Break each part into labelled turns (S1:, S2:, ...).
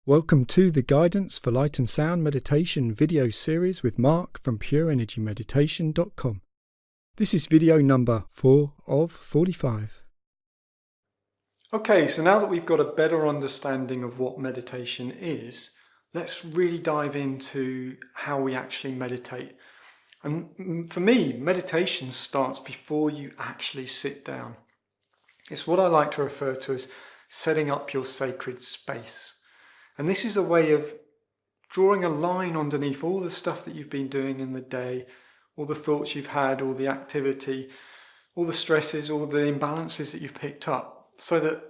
S1: Welcome to the Guidance for Light and Sound Meditation video series with Mark from PureEnergyMeditation.com. This is video number 4 of 45. Okay, so now that we've got a better understanding of what meditation is, let's really dive into how we actually meditate. And for me, meditation starts before you actually sit down. It's what I like to refer to as setting up your sacred space. And this is a way of drawing a line underneath all the stuff that you've been doing in the day, all the thoughts you've had, all the activity, all the stresses, all the imbalances that you've picked up, so that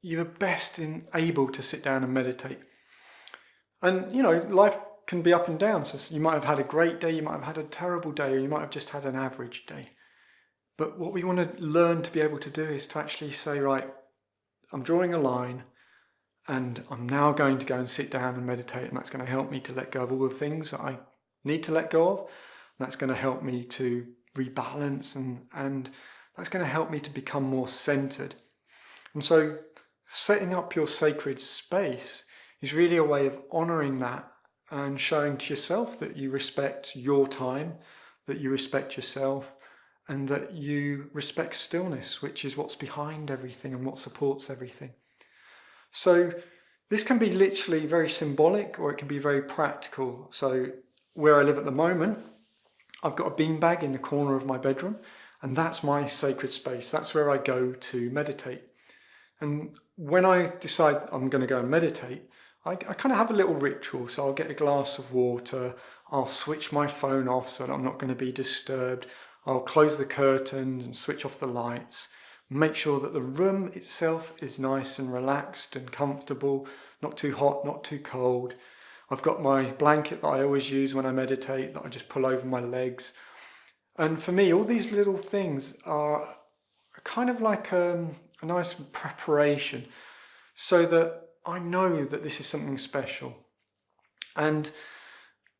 S1: you're best able to sit down and meditate. And, life can be up and down. So you might have had a great day, you might have had a terrible day, or you might have just had an average day. But what we want to learn to be able to do is to actually say, right, I'm drawing a line, and I'm now going to go and sit down and meditate, and that's going to help me to let go of all the things that I need to let go of. And that's going to help me to rebalance, and that's going to help me to become more centered. And so setting up your sacred space is really a way of honoring that and showing to yourself that you respect your time, that you respect yourself, and that you respect stillness, which is what's behind everything and what supports everything. So this can be literally very symbolic, or it can be very practical. So where I live at the moment, I've got a beanbag in the corner of my bedroom, and that's my sacred space. That's where I go to meditate. And when I decide I'm going to go and meditate, I kind of have a little ritual. So I'll get a glass of water, I'll switch my phone off so that I'm not going to be disturbed. I'll close the curtains and switch off the lights. Make sure that the room itself is nice and relaxed and comfortable, not too hot, not too cold. I've got my blanket that I always use when I meditate, that I just pull over my legs. And for me, all these little things are kind of like a nice preparation, so that I know that this is something special. And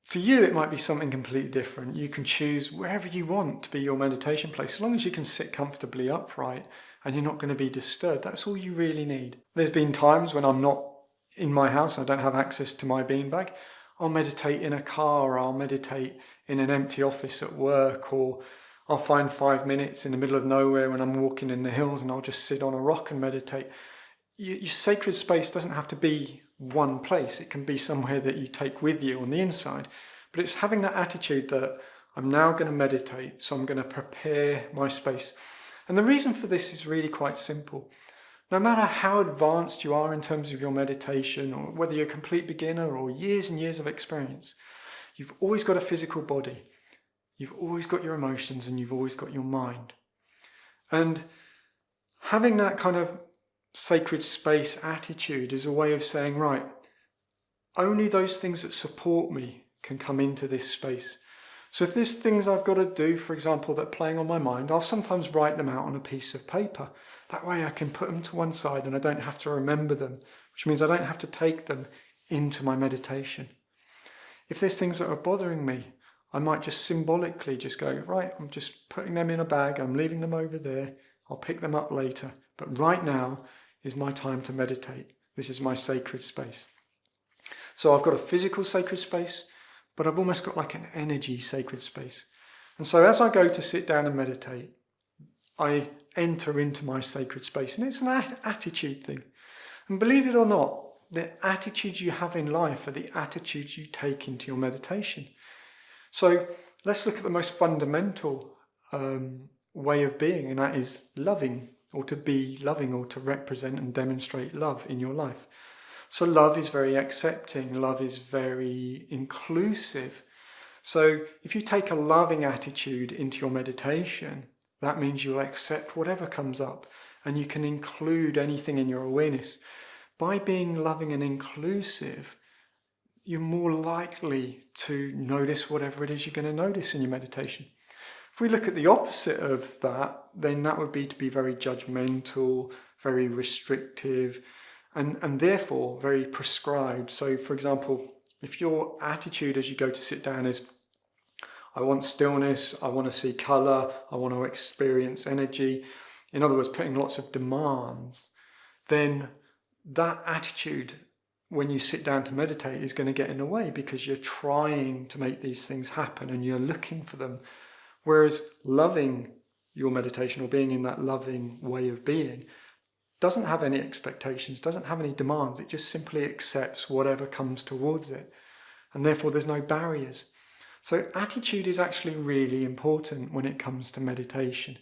S1: for you, it might be something completely different. You can choose wherever you want to be your meditation place, as long as you can sit comfortably upright and you're not going to be disturbed. That's all you really need. There's been times when I'm not in my house, I don't have access to my beanbag. I'll meditate in a car, or I'll meditate in an empty office at work, or I'll find 5 minutes in the middle of nowhere when I'm walking in the hills and I'll just sit on a rock and meditate. Your sacred space doesn't have to be one place. It can be somewhere that you take with you on the inside. But it's having that attitude that I'm now going to meditate, so I'm going to prepare my space. And the reason for this is really quite simple. No matter how advanced you are in terms of your meditation, or whether you're a complete beginner or years and years of experience, you've always got a physical body. You've always got your emotions, and you've always got your mind. And having that kind of sacred space attitude is a way of saying, right, only those things that support me can come into this space. So if there's things I've got to do, for example, that are playing on my mind, I'll sometimes write them out on a piece of paper. That way I can put them to one side and I don't have to remember them, which means I don't have to take them into my meditation. If there's things that are bothering me, I might just symbolically just go, right, I'm just putting them in a bag, I'm leaving them over there, I'll pick them up later. But right now is my time to meditate. This is my sacred space. So I've got a physical sacred space, but I've almost got like an energy sacred space. And so as I go to sit down and meditate, I enter into my sacred space. And it's an attitude thing. And believe it or not, the attitudes you have in life are the attitudes you take into your meditation. So let's look at the most fundamental way of being, and that is loving, or to be loving, or to represent and demonstrate love in your life. So love is very accepting, love is very inclusive. So if you take a loving attitude into your meditation, that means you'll accept whatever comes up, and you can include anything in your awareness. By being loving and inclusive, you're more likely to notice whatever it is you're going to notice in your meditation. If we look at the opposite of that, then that would be to be very judgmental, very restrictive, and therefore very prescribed. So for example, if your attitude as you go to sit down is, I want stillness, I want to see colour, I want to experience energy, in other words, putting lots of demands, then that attitude when you sit down to meditate is going to get in the way, because you're trying to make these things happen and you're looking for them. Whereas loving your meditation, or being in that loving way of being, doesn't have any expectations, doesn't have any demands. It just simply accepts whatever comes towards it. And therefore there's no barriers. So attitude is actually really important when it comes to meditation.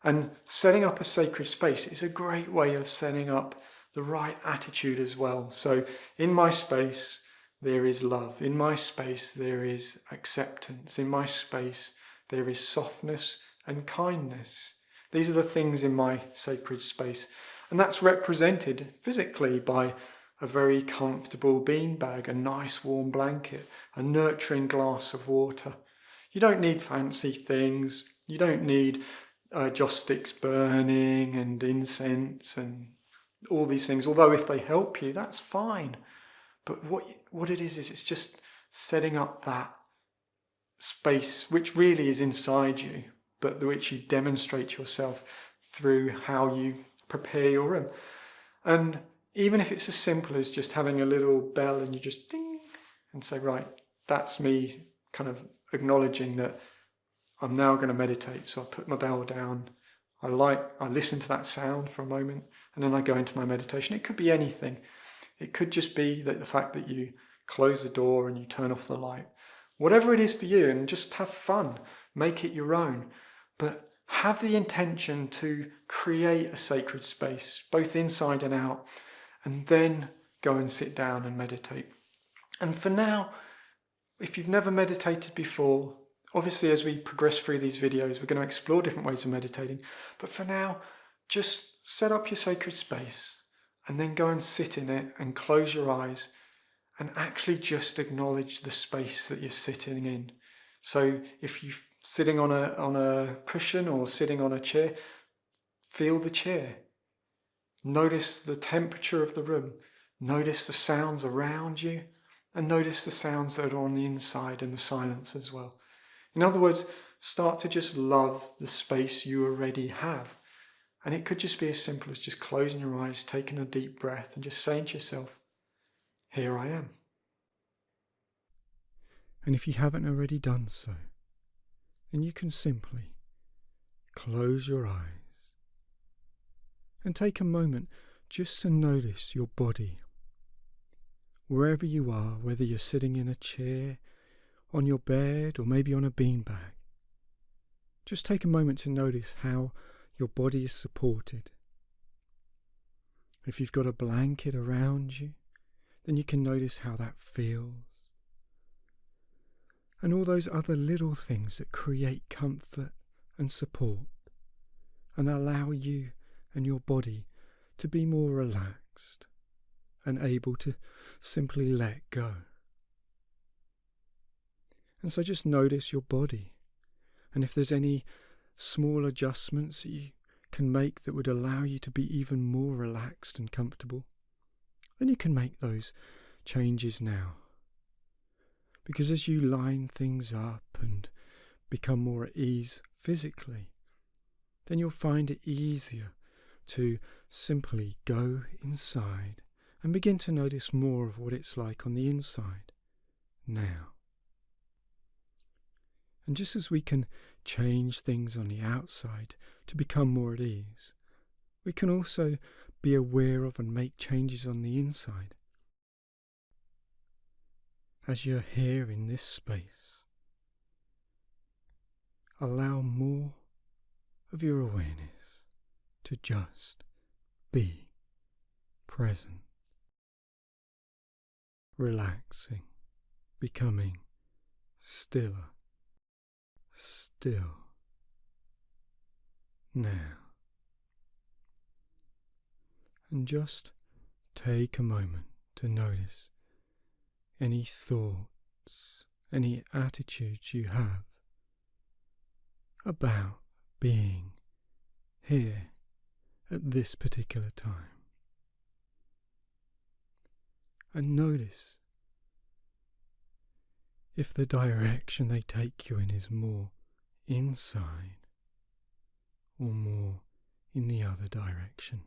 S1: And setting up a sacred space is a great way of setting up the right attitude as well. So in my space, there is love. In my space, there is acceptance. In my space, there is softness and kindness. These are the things in my sacred space. And that's represented physically by a very comfortable beanbag, a nice warm blanket, a nurturing glass of water. You don't need fancy things. You don't need joss sticks burning and incense and all these things. Although if they help you, that's fine. But what it is it's just setting up that space which really is inside you, but which you demonstrate yourself through how you prepare your room. And even if it's as simple as just having a little bell and you just ding and say, right, that's me kind of acknowledging that I'm now going to meditate. So I put my bell down, I listen to that sound for a moment, and then I go into my meditation. It could be anything. It could just be that the fact that you close the door and you turn off the light. Whatever it is for you, and just have fun, make it your own. But have the intention to create a sacred space, both inside and out, and then go and sit down and meditate. And for now, if you've never meditated before, obviously as we progress through these videos, we're going to explore different ways of meditating. But for now, just set up your sacred space and then go and sit in it and close your eyes and actually just acknowledge the space that you're sitting in. So if you're sitting on a cushion or sitting on a chair, feel the chair. Notice the temperature of the room. Notice the sounds around you, and notice the sounds that are on the inside and the silence as well. In other words, start to just love the space you already have. And it could just be as simple as just closing your eyes, taking a deep breath, and just saying to yourself, here I am. And if you haven't already done so, then you can simply close your eyes and take a moment just to notice your body. Wherever you are, whether you're sitting in a chair, on your bed, or maybe on a beanbag, just take a moment to notice how your body is supported. If you've got a blanket around you, then you can notice how that feels. And all those other little things that create comfort and support and allow you and your body to be more relaxed and able to simply let go. And so just notice your body, and if there's any small adjustments that you can make that would allow you to be even more relaxed and comfortable, then you can make those changes now. Because as you line things up and become more at ease physically, then you'll find it easier to simply go inside and begin to notice more of what it's like on the inside now. And just as we can change things on the outside to become more at ease, we can also be aware of and make changes on the inside. As you're here in this space, allow more of your awareness to just be present, relaxing, becoming stiller, still, now. And just take a moment to notice any thoughts, any attitudes you have about being here at this particular time. And notice if the direction they take you in is more inside or more in the other direction.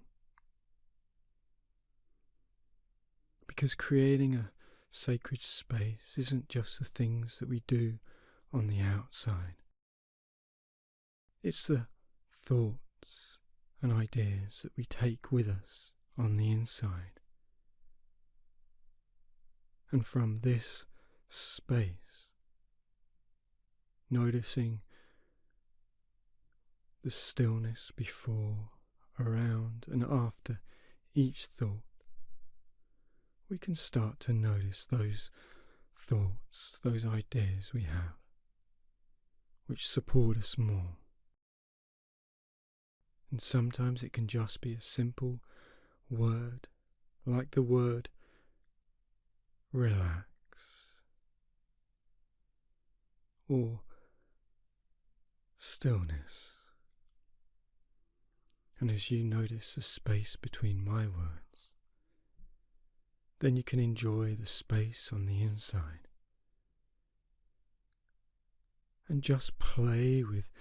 S1: Because creating a sacred space isn't just the things that we do on the outside. It's the thoughts and ideas that we take with us on the inside. And from this space, noticing the stillness before, around and after each thought, we can start to notice those thoughts, those ideas we have, which support us more. And sometimes it can just be a simple word, like the word relax, or stillness. And as you notice the space between my words, then you can enjoy the space on the inside and just play with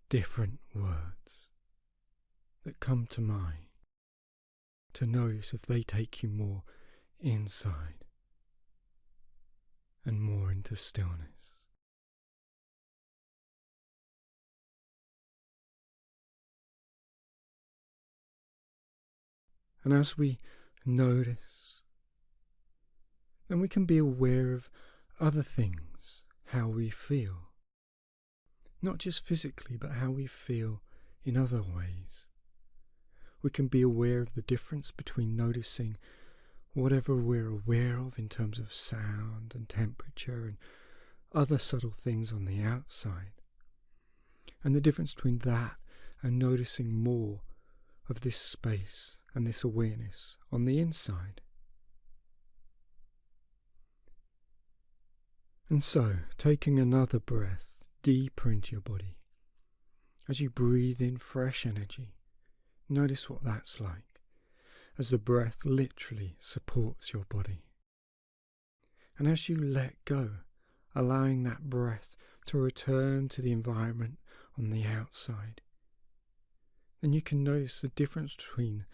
S1: different words that come to mind, to notice if they take you more inside and more into stillness. And as we notice, then we can be aware of other things, how we feel. Not just physically, but how we feel in other ways. We can be aware of the difference between noticing whatever we're aware of in terms of sound and temperature and other subtle things on the outside, and the difference between that and noticing more of this space and this awareness on the inside. And so, taking another breath deeper into your body, as you breathe in fresh energy, notice what that's like, as the breath literally supports your body. And as you let go, allowing that breath to return to the environment on the outside, then you can notice the difference between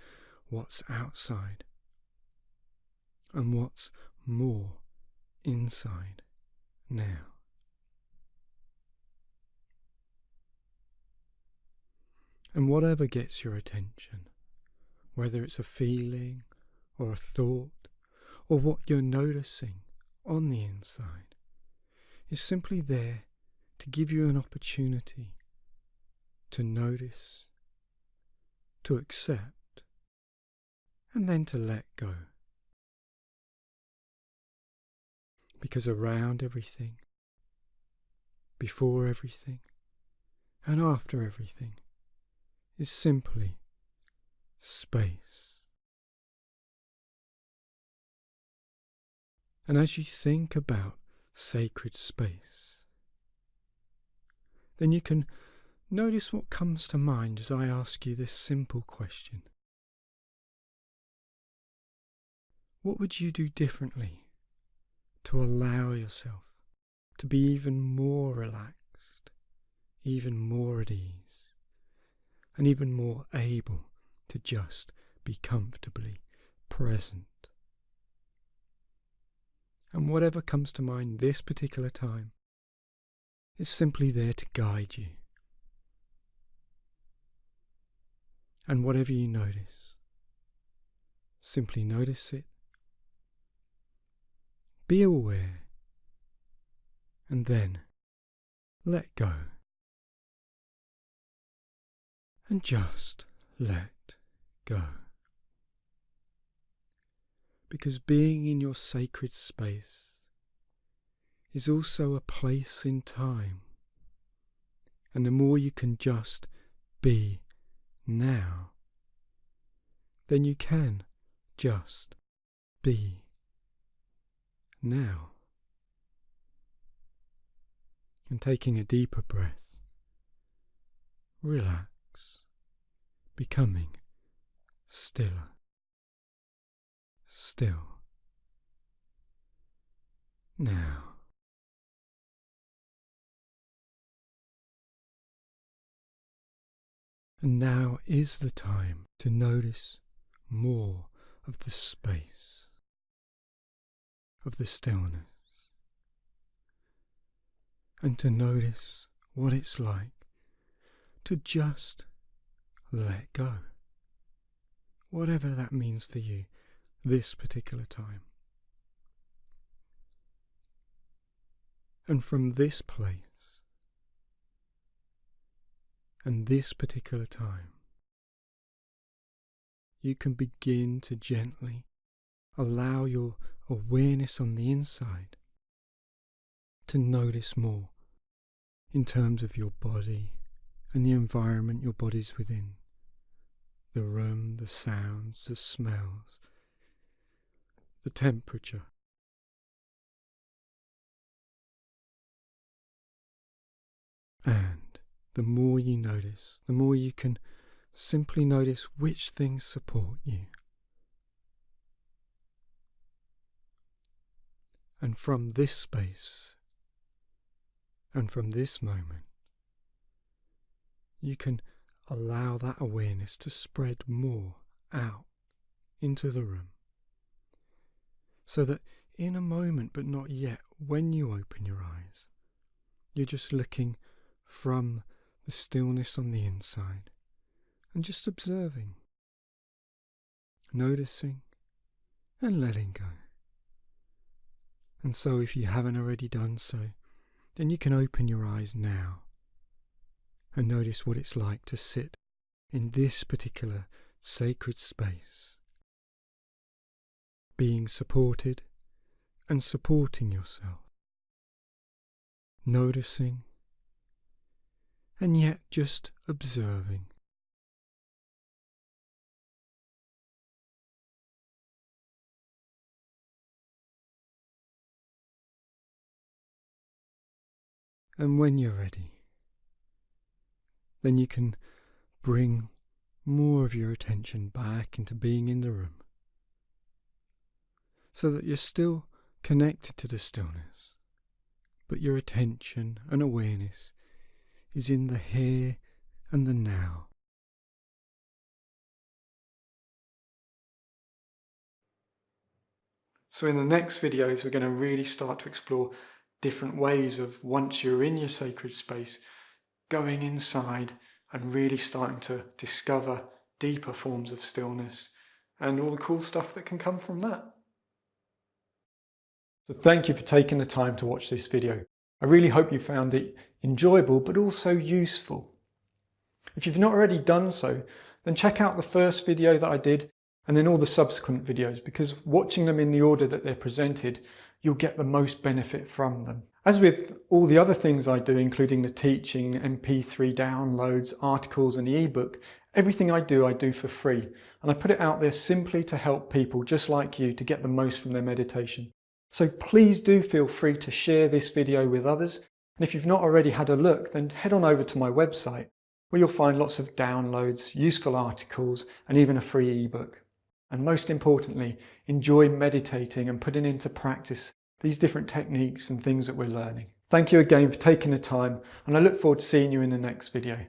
S1: what's outside and what's more inside now. And whatever gets your attention, whether it's a feeling or a thought or what you're noticing on the inside, is simply there to give you an opportunity to notice, to accept, and then to let go. Because around everything, before everything, and after everything is simply space. And as you think about sacred space, then you can notice what comes to mind as I ask you this simple question. What would you do differently to allow yourself to be even more relaxed, even more at ease, and even more able to just be comfortably present? And whatever comes to mind this particular time is simply there to guide you. And whatever you notice, simply notice it, be aware, and then let go. And just let go. Because being in your sacred space is also a place in time. And the more you can just be now, then you can just be now. And taking a deeper breath, relax, becoming stiller, still, now. And now is the time to notice more of the space of the stillness, and to notice what it's like to just let go, whatever that means for you this particular time. And from this place and this particular time, you can begin to gently allow your awareness on the inside to notice more in terms of your body and the environment your body's within. The room, the sounds, the smells, the temperature. And the more you notice, the more you can simply notice which things support you. And from this space, and from this moment, you can allow that awareness to spread more out into the room, so that in a moment, but not yet, when you open your eyes, you're just looking from the stillness on the inside and just observing, noticing and letting go. And so if you haven't already done so, then you can open your eyes now and notice what it's like to sit in this particular sacred space, being supported and supporting yourself, noticing and yet just observing. And when you're ready, then you can bring more of your attention back into being in the room, so that you're still connected to the stillness, but your attention and awareness is in the here and the now. So in the next videos, we're going to really start to explore different ways of, once you're in your sacred space, going inside and really starting to discover deeper forms of stillness and all the cool stuff that can come from that. So thank you for taking the time to watch this video. I really hope you found it enjoyable but also useful. If you've not already done so, then check out the first video that I did and then all the subsequent videos, because watching them in the order that they're presented, you'll get the most benefit from them. As with all the other things I do, including the teaching, MP3 downloads, articles and the ebook, everything I do for free. And I put it out there simply to help people just like you to get the most from their meditation. So please do feel free to share this video with others. And if you've not already had a look, then head on over to my website, where you'll find lots of downloads, useful articles, and even a free ebook. And most importantly, enjoy meditating and putting into practice these different techniques and things that we're learning. Thank you again for taking the time, and I look forward to seeing you in the next video.